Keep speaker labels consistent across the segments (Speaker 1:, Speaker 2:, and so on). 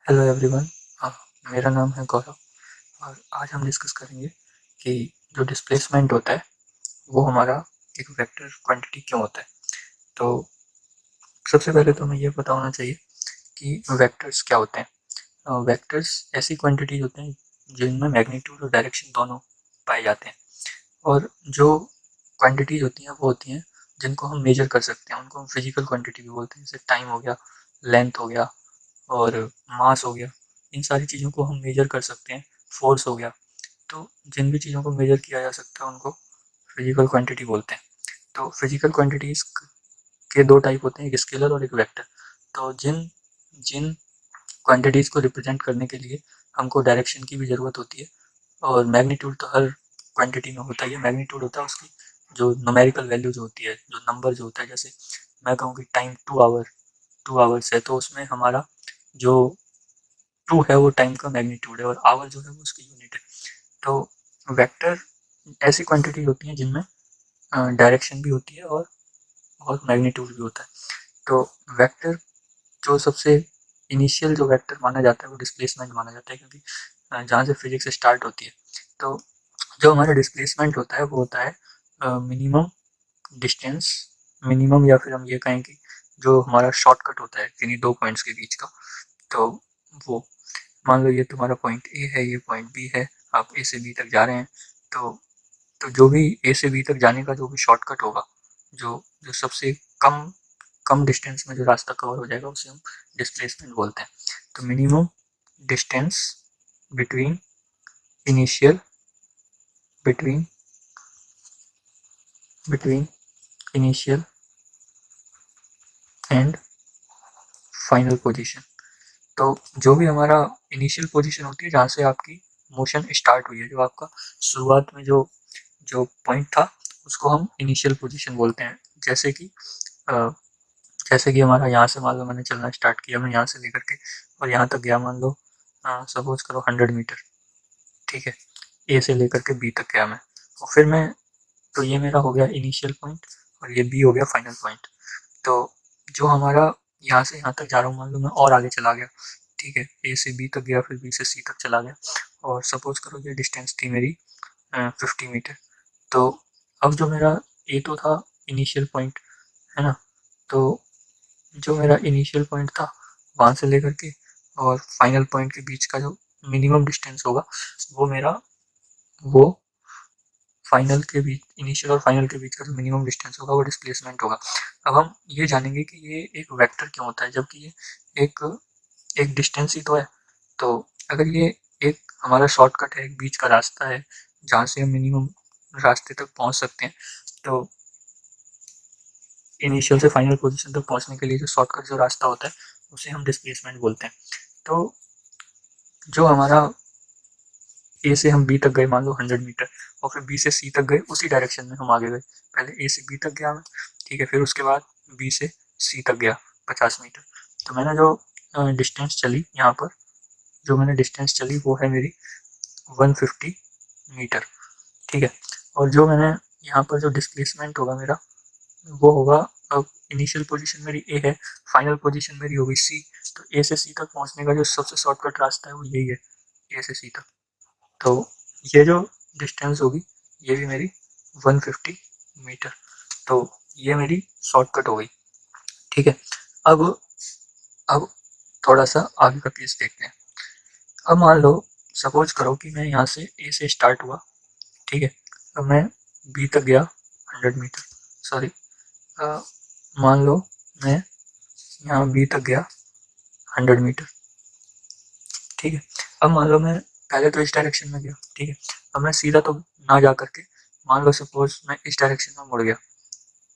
Speaker 1: Hello everyone. मेरा नाम है गौरव और आज हम डिस्कस करेंगे कि जो डिस्प्लेसमेंट होता है वो हमारा एक वेक्टर क्वांटिटी क्यों होता है। तो सबसे पहले तो हमें ये पता होना चाहिए कि वेक्टर्स क्या होते हैं। वेक्टर्स ऐसी क्वांटिटीज होते हैं जिनमें मैग्नीट्यूड और डायरेक्शन दोनों पाए जाते हैं, और जो क्वांटिटीज होती हैं वो होती हैं जिनको हम मेजर कर सकते हैं। उनको हम फिजिकल क्वांटिटी भी बोलते हैं, जैसे टाइम हो गया, लेंथ हो गया और मास हो गया। इन सारी चीज़ों को हम मेजर कर सकते हैं। फोर्स हो गया। तो जिन भी चीज़ों को मेजर किया जा सकता है उनको फिजिकल क्वांटिटी बोलते हैं। तो फिजिकल क्वांटिटीज के दो टाइप होते हैं, एक स्केलर और एक वेक्टर। तो जिन जिन क्वांटिटीज़ को रिप्रेजेंट करने के लिए हमको डायरेक्शन की भी ज़रूरत होती है, और मैग्नीट्यूड तो हर क्वांटिटी में होता ही है। मैग्नीट्यूड होता है उसकी जो न्यूमेरिकल वैल्यू जो होती है, जो नंबर जो होता है। जैसे मैं कहूँ कि टाइम 2 आवर्स है, तो उसमें हमारा जो 2 है वो टाइम का मैग्नीट्यूड है और आवर जो है वो उसकी यूनिट है। तो वेक्टर ऐसी क्वांटिटी होती हैं जिनमें डायरेक्शन भी होती है और मैग्नीट्यूड भी होता है। तो वेक्टर जो सबसे इनिशियल जो वेक्टर माना जाता है वो डिस्प्लेसमेंट माना जाता है, क्योंकि जहाँ से फिजिक्स स्टार्ट होती है। तो जो हमारा डिस्प्लेसमेंट होता है वो होता है मिनिमम डिस्टेंस, मिनिमम, या फिर हम ये कहें कि जो हमारा शॉर्टकट होता है किन्हीं दो पॉइंट्स के बीच का। तो वो, मान लो ये तुम्हारा पॉइंट ए है, ये पॉइंट बी है, आप ए से बी तक जा रहे हैं। तो तो जो भी ए से बी तक जाने का जो भी शॉर्टकट होगा, जो जो सबसे कम कम डिस्टेंस में जो रास्ता कवर हो जाएगा, उसे हम डिस्प्लेसमेंट बोलते हैं। तो minimum distance between initial between between initial and final position. तो जो भी हमारा इनिशियल पोजीशन होती है जहाँ से आपकी मोशन स्टार्ट हुई है, जो आपका शुरुआत में जो जो पॉइंट था, उसको हम इनिशियल पोजीशन बोलते हैं। जैसे कि अ, जैसे कि हमारा यहाँ से, मान लो मैंने चलना स्टार्ट किया, मैं यहाँ से लेकर के और यहाँ तक गया, मान लो सपोज करो 100 मीटर। ठीक है, ए से लेकर के बी तक गया मैं, और फिर मैं, तो ये मेरा हो गया इनिशियल पॉइंट और ये बी हो गया फाइनल पॉइंट। तो जो हमारा यहाँ से यहाँ तक जा रहा हूँ, मान लो मैं और आगे चला गया। ठीक है, ए से बी तक गया, फिर बी से सी तक चला गया, और सपोज करो ये डिस्टेंस थी मेरी 50 मीटर। तो अब जो मेरा ए तो था इनिशियल पॉइंट, है ना। तो जो मेरा इनिशियल पॉइंट था वहाँ से लेकर के और फाइनल पॉइंट के बीच का जो मिनिमम डिस्टेंस होगा, वो मेरा, वो फाइनल के बीच, इनिशियल और फाइनल के बीच का जो मिनिमम डिस्टेंस होगा वो डिस्प्लेसमेंट होगा। अब हम ये जानेंगे कि ये एक वेक्टर क्यों होता है, जबकि ये एक एक डिस्टेंस ही तो है। तो अगर ये एक हमारा शॉर्टकट है, एक बीच का रास्ता है जहाँ से हम मिनिमम रास्ते तक पहुँच सकते हैं, तो इनिशियल से फाइनल पोजीशन तक पहुँचने के लिए जो शॉर्टकट जो रास्ता होता है उसे हम डिस्प्लेसमेंट बोलते हैं। तो जो हमारा ए से हम बी तक गए, मान लो 100 मीटर, और फिर बी से सी तक गए, उसी डायरेक्शन में हम आगे गए। पहले ए से बी तक गया मैं, ठीक है, फिर उसके बाद बी से सी तक गया 50 मीटर। तो मैंने जो डिस्टेंस चली यहाँ पर, जो मैंने डिस्टेंस चली वो है मेरी 150 मीटर। ठीक है, और जो मैंने यहाँ पर जो डिस्प्लेसमेंट होगा मेरा, वो होगा, अब इनिशियल पोजीशन मेरी ए है, फाइनल पोजीशन मेरी होगी सी। तो ए से सी तक पहुँचने का जो सबसे शॉर्टकट रास्ता है वो यही है, ए से सी तक। तो ये जो डिस्टेंस होगी ये भी मेरी 150 मीटर। तो ये मेरी शॉर्टकट हो गई। ठीक है, अब अब थोड़ा सा आगे का केस देखते हैं। अब मान लो, सपोज करो कि मैं यहाँ से ए से स्टार्ट हुआ। ठीक है, अब मैं बी तक गया 100 मीटर, सॉरी, मान लो मैं यहाँ बी तक गया 100 मीटर। ठीक है, अब मान लो मैं पहले तो इस डायरेक्शन में गया। ठीक है, अब मैं सीधा तो ना जा करके, मान लो सपोज मैं इस डायरेक्शन में मुड़ गया।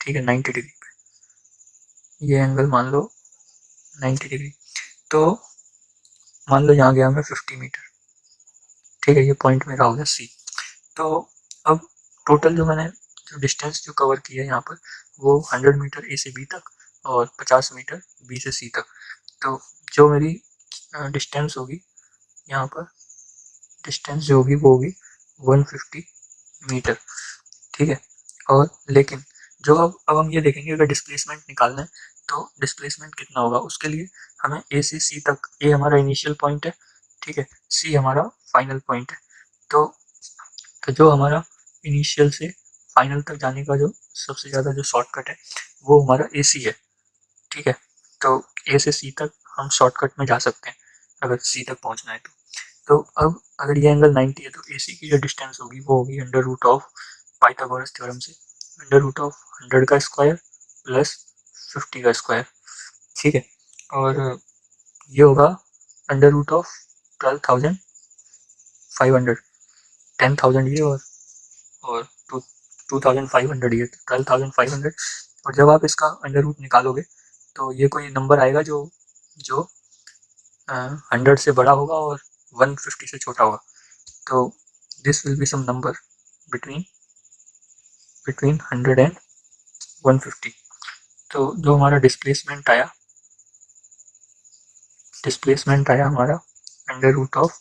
Speaker 1: ठीक है, 90 डिग्री पे, ये एंगल मान लो 90 डिग्री। तो मान लो यहाँ गया मैं 50 मीटर। ठीक है, ये पॉइंट मेरा हो गया सी। तो अब टोटल जो मैंने जो डिस्टेंस जो कवर किया है यहाँ पर, वो 100 मीटर ए से बी तक और 50 मीटर बी से सी तक। तो जो मेरी डिस्टेंस होगी यहाँ पर, डिस्टेंस जो होगी वो होगी 150 मीटर। ठीक है, और लेकिन जो अब हम ये देखेंगे, अगर डिस्प्लेसमेंट निकालना है तो डिस्प्लेसमेंट कितना होगा, उसके लिए हमें ए से सी तक, ए हमारा इनिशियल पॉइंट है, ठीक है, सी हमारा फाइनल पॉइंट है। तो जो हमारा इनिशियल से फाइनल तक जाने का जो सबसे ज़्यादा जो शॉर्टकट है वो हमारा ए सी है, ठीक है। तो ए से सी तक हम शॉर्टकट में जा सकते हैं अगर सी तक पहुंचना है तो अब अगर ये एंगल 90 है तो ए सी की जो डिस्टेंस होगी वो होगी under root of Pythagoras theorem से अंडर रूट ऑफ 100 का स्क्वायर प्लस 50 का स्क्वायर, ठीक है। और ये होगा अंडर रूट ऑफ 12,500, 10,000 ये और 2,500 ये, 12,500। और जब आप इसका अंडर रूट निकालोगे तो ये कोई नंबर आएगा जो जो 100 से बड़ा होगा और 150 से छोटा होगा। तो this will be some number between 100 and 150। तो जो हमारा डिस्प्लेसमेंट आया हमारा अंडर रूट ऑफ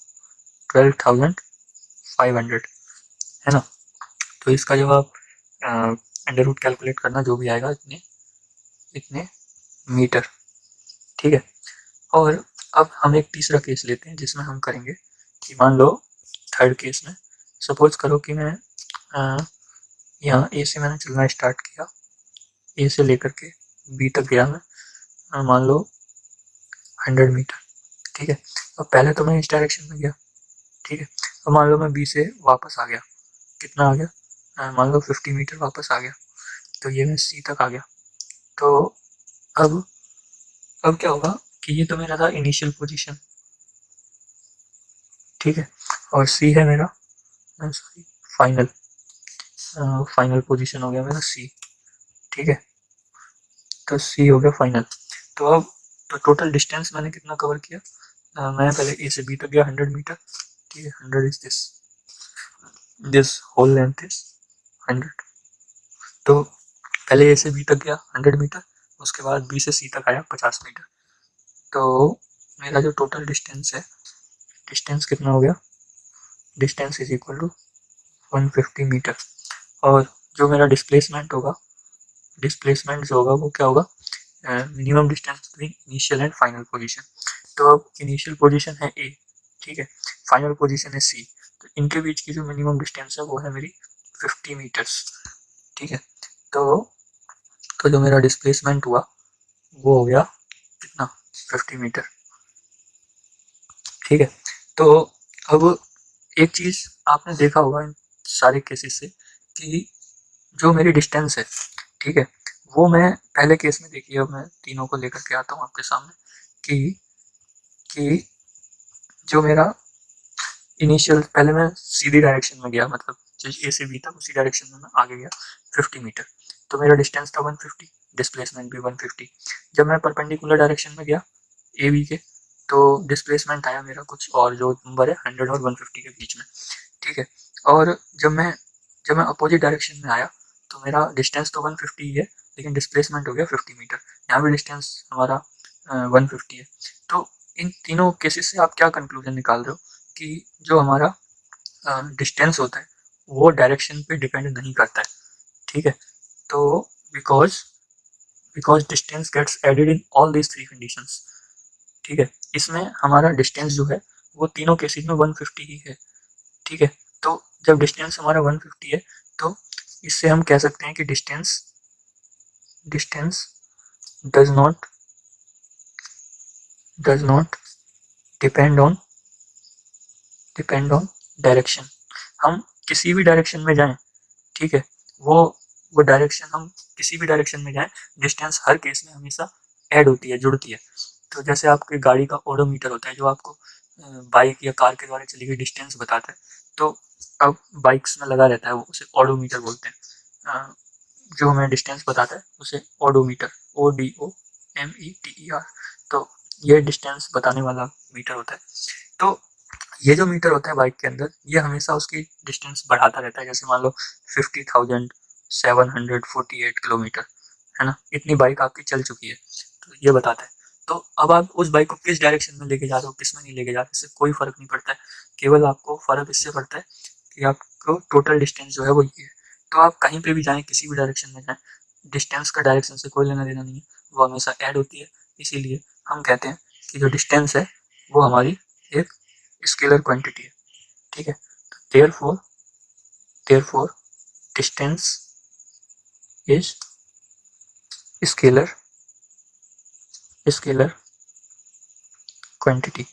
Speaker 1: 12,500, है ना। तो इसका जब आप अंडर रूट कैलकुलेट करना जो भी आएगा इतने मीटर, ठीक है। और अब हम एक तीसरा केस लेते हैं जिसमें हम करेंगे कि मान लो थर्ड केस में सपोज करो कि मैं यहाँ ए से मैंने चलना स्टार्ट किया, ए से लेकर के बी तक गया मैं, मान लो 100 मीटर, ठीक है। अब पहले तो मैं इस डायरेक्शन में गया, ठीक है। अब मान लो मैं बी से वापस आ गया, कितना आ गया, मान लो 50 मीटर वापस आ गया, तो ये मैं सी तक आ गया। तो अब क्या होगा कि ये तो मेरा था इनिशियल पोजीशन, ठीक है, और सी है मेरा सॉरी फाइनल पोजीशन हो गया मेरा सी, ठीक है। तो सी हो गया फाइनल। तो अब तो टोटल डिस्टेंस मैंने कितना कवर किया, मैं पहले ए से बी तक गया 100 मीटर, ठीक है। 100 is this whole length is 100। तो पहले ए से बी तक गया 100 मीटर, उसके बाद बी से सी तक आया 50 मीटर। तो मेरा जो टोटल डिस्टेंस है, डिस्टेंस कितना हो गया, distance is equal to 150 metre. और जो मेरा डिस्प्लेसमेंट जो होगा वो क्या होगा, minimum distance between initial and final position. तो अब इनिशियल पोजीशन है ए, ठीक है, फाइनल पोजीशन है सी, तो इनके बीच की जो मिनिमम डिस्टेंस है वो है मेरी 50 मीटर्स, ठीक है। तो जो मेरा डिस्प्लेसमेंट हुआ वो हो गया कितना, 50 मीटर, ठीक है। तो अब एक चीज़ आपने देखा होगा इन सारे केसेस से कि जो मेरी डिस्टेंस है, ठीक है, वो मैं पहले केस में देखिए, अब मैं तीनों को लेकर के आता हूँ आपके सामने कि जो मेरा इनिशियल, पहले मैं सीधी डायरेक्शन में गया, मतलब जो ए से बी था उसी डायरेक्शन में मैं आगे गया 50 मीटर, तो मेरा डिस्टेंस था 150, डिस्प्लेसमेंट भी 150। जब मैं परपेंडिकुलर डायरेक्शन में गया ए बी के, तो डिस्प्लेसमेंट आया मेरा कुछ और, जो नंबर है 100 और 150 के बीच में, ठीक है। और जब मैं अपोजिट डायरेक्शन में आया तो मेरा डिस्टेंस तो 150 ही है, लेकिन डिस्प्लेसमेंट हो गया 50 मीटर, यहाँ भी डिस्टेंस हमारा 150 है। तो इन तीनों केसेस से आप क्या कंक्लूजन निकाल रहे हो कि जो हमारा डिस्टेंस होता है वो डायरेक्शन पे डिपेंड नहीं करता है, ठीक है। तो because distance gets added in all these three conditions, ठीक है। इसमें हमारा डिस्टेंस जो है वो तीनों केसेस में 150 ही है, ठीक है। तो जब डिस्टेंस हमारा 150 है तो इससे हम कह सकते हैं कि distance does not depend on direction. हम किसी भी डायरेक्शन में जाएं, ठीक है, वो डायरेक्शन हम किसी भी डायरेक्शन में जाएं, डिस्टेंस हर केस में हमेशा ऐड होती है, जुड़ती है। तो जैसे आपकी गाड़ी का ओडोमीटर होता है जो आपको बाइक या कार के द्वारा चली गई डिस्टेंस बताता है, तो अब बाइक्स में लगा रहता है वो, उसे ओडोमीटर बोलते हैं। जो हमें डिस्टेंस बताता है उसे ओडोमीटर, ODOMETER, तो ये डिस्टेंस बताने वाला मीटर होता है। तो ये जो मीटर होता है बाइक के अंदर, ये हमेशा उसकी डिस्टेंस बढ़ाता रहता है। जैसे मान लो 50,748 किलोमीटर, है ना, इतनी बाइक आपकी चल चुकी है, तो ये बताता है। तो अब आप उस बाइक को किस डायरेक्शन में लेके जा रहे हो, किस में नहीं लेके जा रहे, इससे कोई फर्क नहीं पड़ता है। केवल आपको फर्क इससे पड़ता है कि आपको टोटल डिस्टेंस जो है वो ये है। तो आप कहीं पे भी जाएं, किसी भी डायरेक्शन में जाएं, डिस्टेंस का डायरेक्शन से कोई लेना देना नहीं है, वो हमेशा ऐड होती है, इसीलिए हम कहते हैं कि जो डिस्टेंस है वो हमारी एक स्केलर क्वांटिटी है। ठीक है, therefore distance is scalar quantity.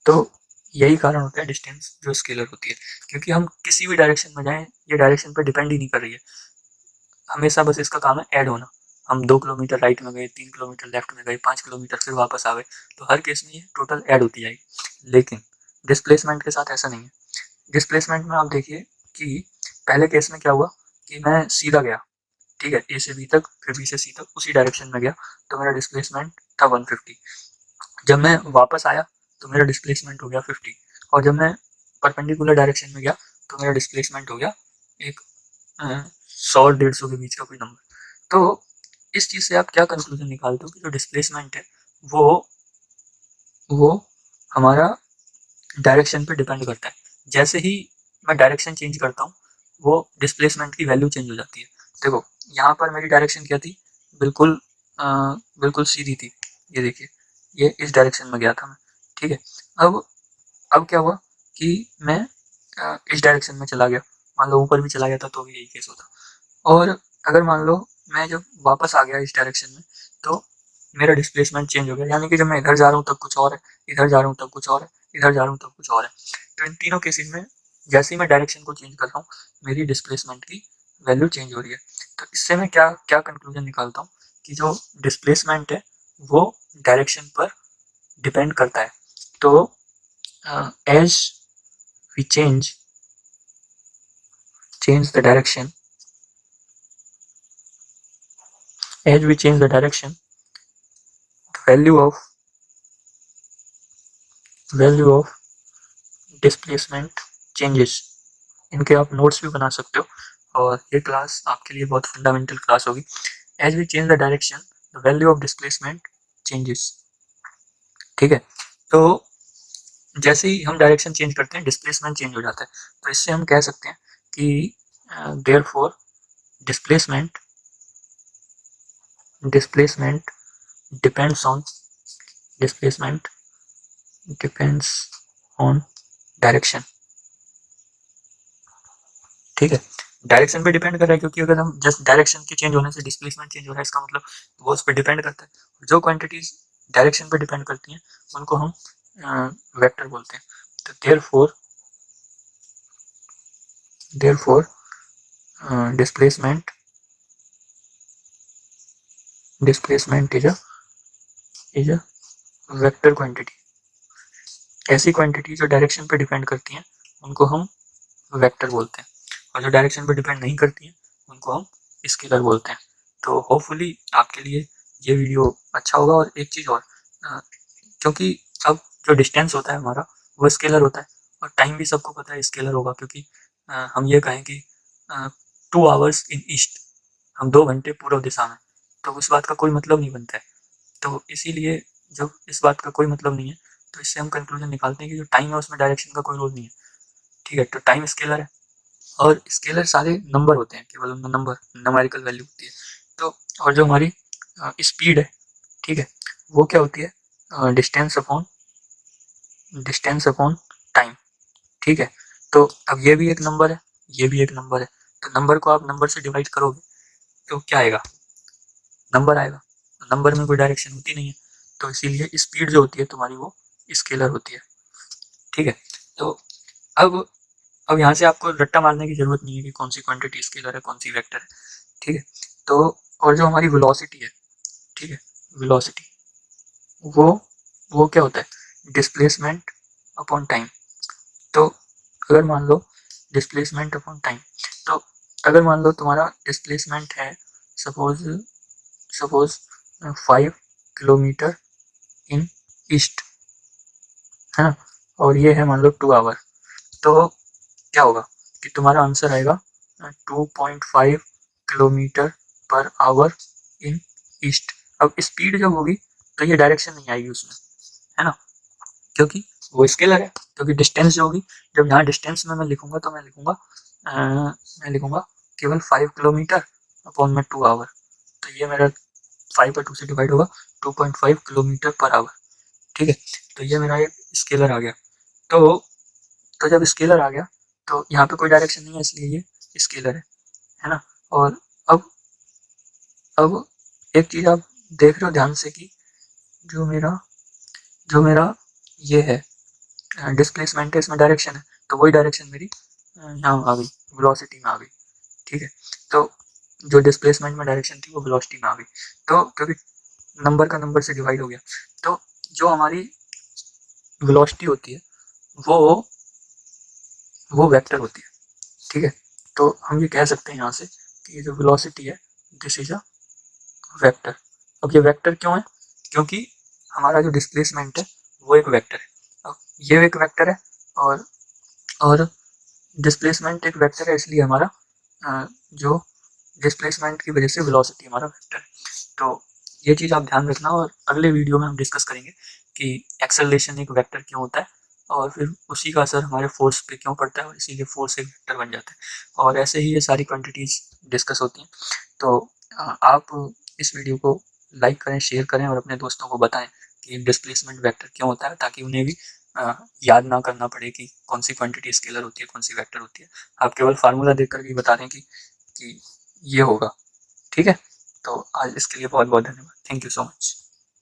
Speaker 1: तो यही कारण होता है डिस्टेंस जो स्केलर होती है, क्योंकि हम किसी भी डायरेक्शन में जाएं ये डायरेक्शन पर डिपेंड ही नहीं कर रही है, हमेशा बस इसका काम है ऐड होना। हम 2 किलोमीटर राइट में गए, 3 किलोमीटर लेफ्ट में गए, 5 किलोमीटर फिर वापस आ गए, तो हर केस में ये टोटल ऐड होती जाएगी। लेकिन डिस्प्लेसमेंट के साथ ऐसा नहीं है। डिस्प्लेसमेंट में आप देखिए कि पहले केस में क्या हुआ कि मैं सीधा गया, ठीक है, ए से बी तक, फिर बी से सी तक उसी डायरेक्शन में गया, तो मेरा डिस्प्लेसमेंट था 150। जब मैं वापस आया तो मेरा डिस्प्लेसमेंट हो गया 50, और जब मैं परपेंडिकुलर डायरेक्शन में गया तो मेरा डिस्प्लेसमेंट हो गया एक 100 और 150 के बीच का कोई नंबर। तो इस चीज़ से आप क्या कंक्लूजन निकालते हो कि जो डिस्प्लेसमेंट है वो हमारा डायरेक्शन पे डिपेंड करता है। जैसे ही मैं डायरेक्शन चेंज करता हूँ वो डिस्प्लेसमेंट की वैल्यू चेंज हो जाती है। देखो यहाँ पर मेरी डायरेक्शन क्या थी, बिल्कुल बिल्कुल सीधी थी, ये देखिए ये इस डायरेक्शन में गया था मैं, ठीक है। अब क्या हुआ कि मैं इस डायरेक्शन में चला गया, मान लो ऊपर भी चला गया था तो भी यही केस होता। और अगर मान लो मैं जब वापस आ गया इस डायरेक्शन में तो मेरा डिस्प्लेसमेंट चेंज हो गया, यानी कि जब मैं इधर जा रहा हूँ तब कुछ और है, इधर जा रहा हूँ तब कुछ और है, इधर जा रहा हूँ तब कुछ और है। तो इन तीनों केसेस में जैसे ही मैं डायरेक्शन को चेंज कर रहा हूँ मेरी डिस्प्लेसमेंट की वैल्यू चेंज हो रही है। तो इससे मैं क्या क्या कंक्लूजन निकालता हूँ कि जो डिस्प्लेसमेंट है वो डायरेक्शन पर डिपेंड करता है। तो as we change the direction, as we change the direction, the value of displacement changes। इनके आप नोट्स भी बना सकते हो, और ये क्लास आपके लिए बहुत फंडामेंटल क्लास होगी। as we change the direction the value of displacement changes। ठीक है, तो जैसे ही हम डायरेक्शन चेंज करते हैं डिस्प्लेसमेंट चेंज हो जाता है। तो इससे हम कह सकते हैं कि therefore displacement depends on direction. ठीक है, डायरेक्शन पे डिपेंड कर रहा है, क्योंकि अगर हम जस्ट डायरेक्शन के चेंज होने से डिस्प्लेसमेंट चेंज हो रहा है इसका मतलब वो उस पर डिपेंड करता है। जो क्वांटिटीज डायरेक्शन पे डिपेंड करती हैं उनको हम वेक्टर बोलते हैं। तो therefore displacement is a vector quantity. ऐसी क्वांटिटी जो डायरेक्शन पे डिपेंड करती हैं उनको हम वेक्टर बोलते हैं, और जो डायरेक्शन पे डिपेंड नहीं करती हैं उनको हम स्केलर बोलते हैं। तो होपफुली आपके लिए ये वीडियो अच्छा होगा। और एक चीज़ और, क्योंकि अब जो डिस्टेंस होता है हमारा वो स्केलर होता है, और टाइम भी सबको पता है स्केलर होगा, क्योंकि हम ये कहें कि 2 आवर्स इन ईस्ट, हम 2 घंटे पूर्व दिशा में, तो उस बात का कोई मतलब नहीं बनता है। तो इसीलिए जब इस बात का कोई मतलब नहीं है तो इससे हम कंक्लूजन निकालते हैं कि जो टाइम है उसमें डायरेक्शन का कोई रोल नहीं है। ठीक है, तो टाइम स्केलर है, और स्केलर सारे नंबर होते हैं, केवल उनमें नंबर न्यूमेरिकल वैल्यू होती है। तो और जो हमारी स्पीड है, ठीक है, वो क्या होती है, डिस्टेंस अपॉन टाइम। ठीक है, तो अब ये भी एक नंबर है, ये भी एक नंबर है, तो नंबर को आप नंबर से डिवाइड करोगे तो क्या आएगा, नंबर आएगा। नंबर में कोई डायरेक्शन होती नहीं है, तो इसीलिए स्पीड जो होती है तुम्हारी वो स्केलर होती है। ठीक है, तो अब यहाँ से आपको रट्टा मारने की जरूरत नहीं है कि कौन सी क्वांटिटी स्केलर है कौन सी वेक्टर है। ठीक है, तो और जो हमारी वेलोसिटी है, ठीक है, वेलोसिटी वो क्या होता है, डिस्प्लेसमेंट अपॉन टाइम। तो अगर मान लो डिस्प्लेसमेंट अपॉन टाइम, तो अगर मान लो तुम्हारा डिस्प्लेसमेंट है सपोज 5 किलोमीटर इन ईस्ट, है ना, और ये है मान लो 2 आवर, तो क्या होगा कि तुम्हारा आंसर आएगा 2.5 किलोमीटर पर आवर इन ईस्ट। अब स्पीड जब होगी तो ये डायरेक्शन नहीं आएगी उसमें, है ना, क्योंकि वो स्केलर है। क्योंकि डिस्टेंस जो होगी, जब यहाँ डिस्टेंस में मैं लिखूंगा तो मैं लिखूंगा केवल 5 किलोमीटर अपॉन में 2 आवर, तो ये मेरा 5/2 से डिवाइड होगा 2.5 किलोमीटर पर आवर। ठीक है, तो ये मेरा एक स्केलर आ गया। तो जब स्केलर आ गया तो यहाँ पे कोई डायरेक्शन नहीं है, इसलिए ये स्केलर है ना। और अब एक चीज आप देख रहे हो ध्यान से कि जो मेरा ये है डिस्प्लेसमेंट है, इसमें डायरेक्शन है, तो वही डायरेक्शन मेरी यहाँ आ गई, वेलोसिटी में आ गई। ठीक है, तो जो डिस्प्लेसमेंट में डायरेक्शन थी वो वेलोसिटी में आ गई। तो क्योंकि नंबर का नंबर से डिवाइड हो गया, तो जो हमारी वेलोसिटी होती है वो वेक्टर होती है। ठीक है, तो हम ये कह सकते हैं यहाँ से कि ये जो वेलोसिटी है दिस इज अ वेक्टर। अब ये वेक्टर क्यों है? क्योंकि हमारा जो डिस्प्लेसमेंट है वो एक वेक्टर है। अब ये एक वेक्टर है और डिस्प्लेसमेंट एक वेक्टर है, इसलिए हमारा जो डिस्प्लेसमेंट की वजह से वेलोसिटी हमारा वेक्टर है। तो ये चीज़ आप ध्यान रखना, और अगले वीडियो में हम डिस्कस करेंगे कि एक्सेलरेशन एक वेक्टर क्यों होता है और फिर उसी का असर हमारे फोर्स पे क्यों पड़ता है और इसीलिए फोर्स एक वेक्टर बन जाता है। और ऐसे ही ये सारी क्वांटिटीज डिस्कस होती हैं। तो आप इस वीडियो को लाइक करें, शेयर करें और अपने दोस्तों को बताएं कि डिस्प्लेसमेंट वेक्टर क्यों होता है, ताकि उन्हें भी याद ना करना पड़े कि कौन सी क्वांटिटी स्केलर होती है, कौन सी वेक्टर होती है। आप केवल फार्मूला देख कर भी बता दें कि ये होगा। ठीक है, तो आज इसके लिए बहुत बहुत धन्यवाद। Thank you so much.